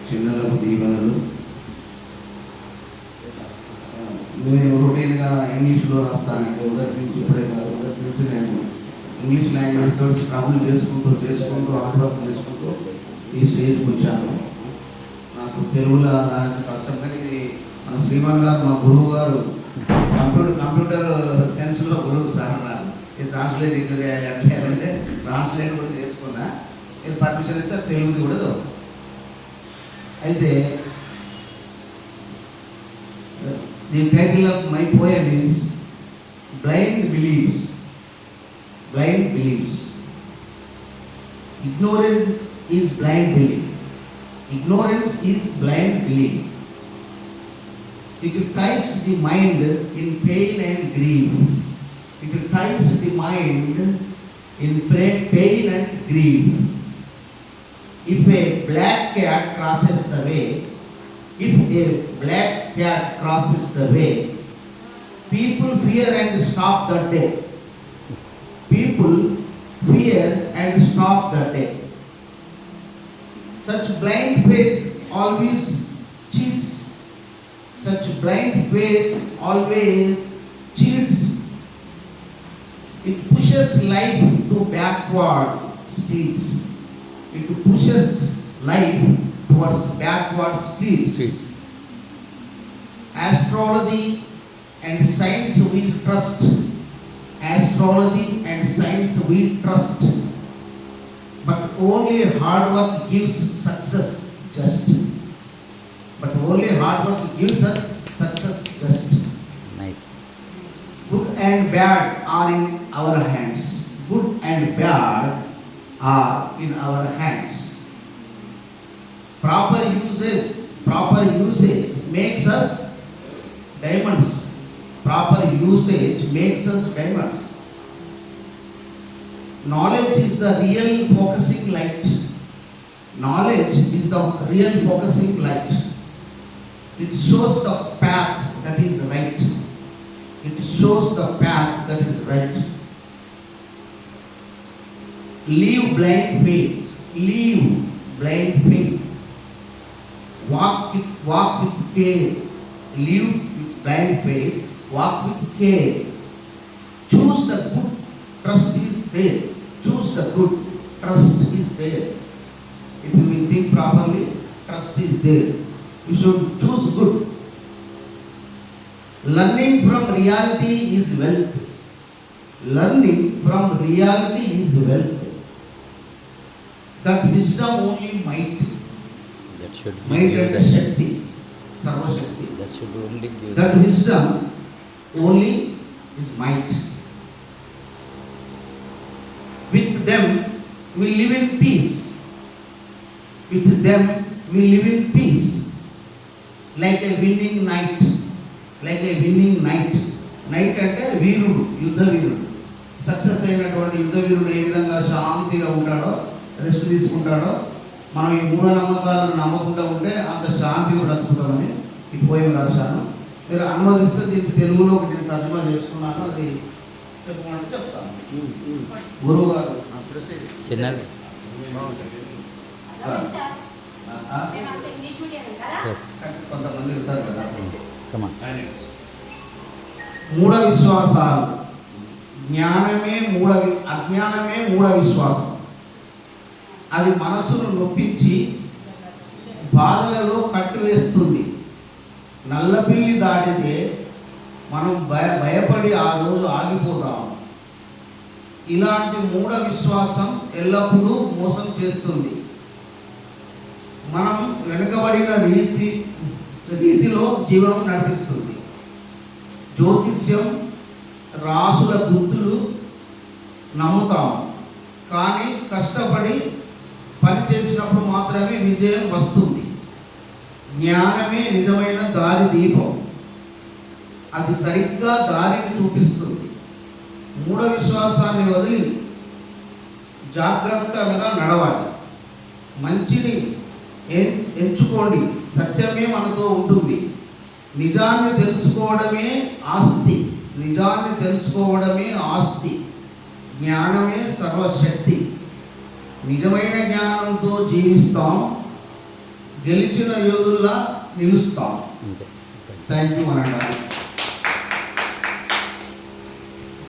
చిన్నలకు దీవెనలు. నేను రొటీన్గా ఇంగ్లీష్లో రాస్తానంటే మొదటి నుంచి ఇప్పుడే కాదు, మొదటి నుంచి నేను ఇంగ్లీష్ లాంగ్వేజ్ తోటి ట్రబుల్ చేసుకుంటూ హార్డ్ వర్క్ చేసుకుంటూ ఈ స్టేజ్కి వచ్చాను. నాకు తెలుగులో రాయడం కష్టం, కానీ ఇది మన శ్రీమాన్ గారు మా గురువు గారు కంప్యూటర్ సెన్స్లో గురువు సార్ అన్నారు. ఇది ట్రాన్స్లేట్ ఇట్లా చేయాలి అట్లా చేయాలంటే ట్రాన్స్లేట్ కూడా చేసుకున్నా. ఇది పర్మిషన్ అయితే తెలుగుది కూడా చదువుతాను. అయితే the title of my poem is Blind Beliefs. Blind Beliefs. Ignorance is blind belief. Ignorance is blind belief. It ties the mind in pain and grief. It ties the mind in pain and grief. If a black cat crosses the way, if a black cat crosses the way, people fear and stop the day. People fear and stop the day. Such blind faith always cheats. Such blind faith always cheats. It pushes life to backward streets. It pushes life towards backward streets. Astrology and science we trust. Astrology and science we trust. But only hard work gives success just. But only hard work gives us success just. Nice. Good and bad are in our hands. Good and bad are in our hands. Proper usage makes us diamonds. Proper usage makes us diamonds. Knowledge is the real focusing light. Knowledge is the real focusing light. It shows the path that is right. It shows the path that is right. Leave blind faith. Leave blind faith. Walk with care. Live with blind faith. Walk with care. Choose the good. Trust is there. Choose the good. Trust is there. If you will think properly, trust is there. You should choose good. Learning from reality is wealth. Learning from reality is wealth. That wisdom only might. That should Might give and that. Shakti, Sarva Shakti. That should only give That wisdom only is might. With them we live in peace. With them we live in peace. Like a winning knight. Like a winning knight. Knight అంటే వీరుడు, యుద్ధ వీరుడు. Success అయినటువంటి యుద్ధ వీరుడు ఏ విధంగా శాంతిగా ఉంటాడో, rest తీసుకుంటాడో, మనం ఈ మూఢనమ్మకాలను నమ్మకుండా ఉంటే అంత శాంతిగా బ్రతుకుతామని ఈ పోయం రాశాను. మీరు అనుమతిస్తే దీన్ని తెలుగులో నేను తర్జుమా చేసుకున్నాను, అది చెప్పమంటే చెప్తాను. గురువు గారు చిన్నది. కొంతమంది ఉంటారు కదా. Come on. మూఢ విశ్వాసాలు. అజ్ఞానమే మూఢ విశ్వాసం. అది మనసును నొప్పించి బాధలలో కట్టివేస్తుంది. నల్లపిల్లి దాటితే మనం భయపడి ఆ రోజు ఆగిపోతాం. ఇలాంటి మూఢ విశ్వాసం ఎల్లప్పుడూ మోసం చేస్తుంది. మనం వెనుకబడిన రీతిలో జీవనం నడిపిస్తుంది. జ్యోతిష్యం, రాసుల గుర్తులు నమ్ముతాం, కానీ కష్టపడి పని చేసినప్పుడు మాత్రమే విజయం వస్తుంది. జ్ఞానమే నిజమైన దారి దీపం. అది సరిగ్గా దారిని చూపిస్తుంది. మూఢ విశ్వాసాన్ని వదిలి జాగ్రత్తగా నడవాలి. మంచిని ఎంచుకోండి. సత్యమే మనతో ఉంటుంది. నిజాన్ని తెలుసుకోవడమే ఆస్తి. నిజాన్ని తెలుసుకోవడమే ఆస్తి. జ్ఞానమే సర్వశక్తి. నిజమైన జ్ఞానంతో జీవిస్తాం. గెలిచిన యోధుల్లా నిలుస్తాం. అంతే. థ్యాంక్ యూ అనండి.